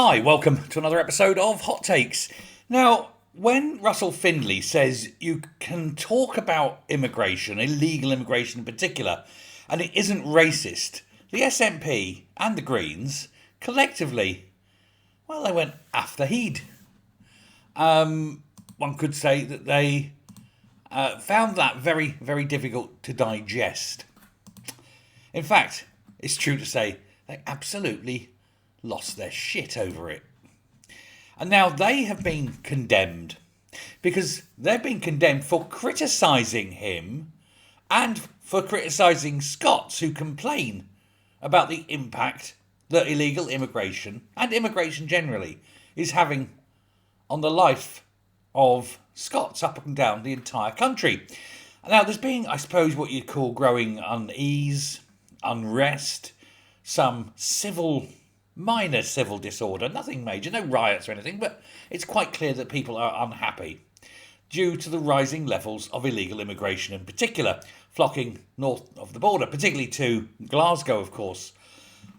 Hi, welcome to another episode of Hot Takes. Now, when Russell Findlay says you can talk about immigration, illegal immigration in particular, and it isn't racist, the SNP and the Greens collectively, well, they went after heed. One could say that they found that very, very difficult to digest. In fact, it's true to say they absolutely lost their shit over it. And now they have been condemned because they've been condemned for criticising him and for criticising Scots who complain about the impact that illegal immigration and immigration generally is having on the life of Scots up and down the entire country. Now, there's been, I suppose, what you'd call growing unease, unrest, some minor civil disorder, nothing major, no riots or anything, but it's quite clear that people are unhappy due to the rising levels of illegal immigration in particular, flocking north of the border, particularly to Glasgow, of course.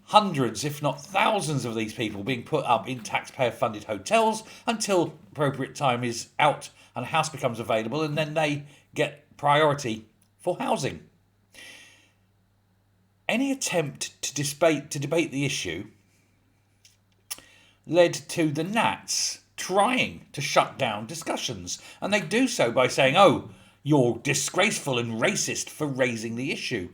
Hundreds, if not thousands of these people being put up in taxpayer-funded hotels until appropriate time is out and a house becomes available, and then they get priority for housing. Any attempt to debate the issue led to the Nats trying to shut down discussions. And they do so by saying, oh, you're disgraceful and racist for raising the issue.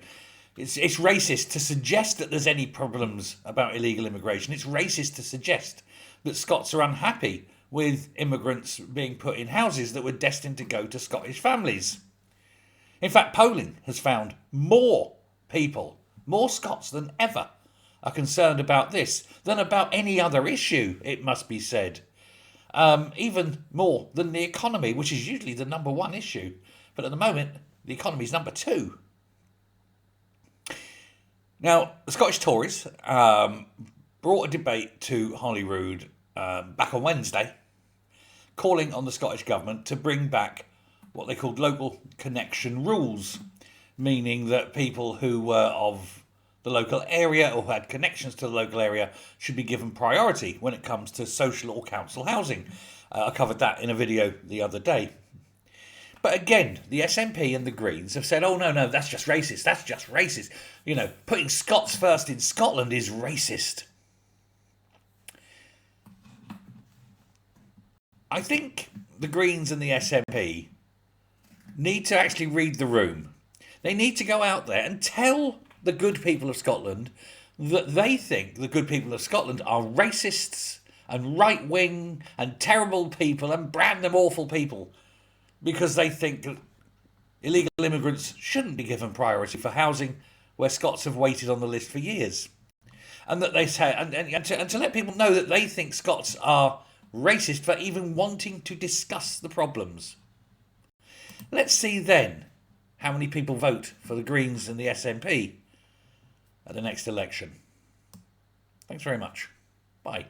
It's racist to suggest that there's any problems about illegal immigration. It's racist to suggest that Scots are unhappy with immigrants being put in houses that were destined to go to Scottish families. In fact, polling has found more Scots than ever, are concerned about this than about any other issue, it must be said. Even more than the economy, which is usually the number one issue. But at the moment, the economy is number two. Now, the Scottish Tories brought a debate to Holyrood back on Wednesday, calling on the Scottish Government to bring back what they called local connection rules, meaning that people who were of the local area or had connections to the local area should be given priority when it comes to social or council housing. I covered that in a video the other day. But again, the SNP and the Greens have said, oh, no, that's just racist. You know, putting Scots first in Scotland is racist. I think the Greens and the SNP need to actually read the room. They need to go out there and tell the good people of Scotland that they think the good people of Scotland are racists and right-wing and terrible people and brand them awful people because they think that illegal immigrants shouldn't be given priority for housing where Scots have waited on the list for years. And that they say, and to let people know that they think Scots are racist for even wanting to discuss the problems. Let's see then how many people vote for the Greens and the SNP at the next election. Thanks very much. Bye.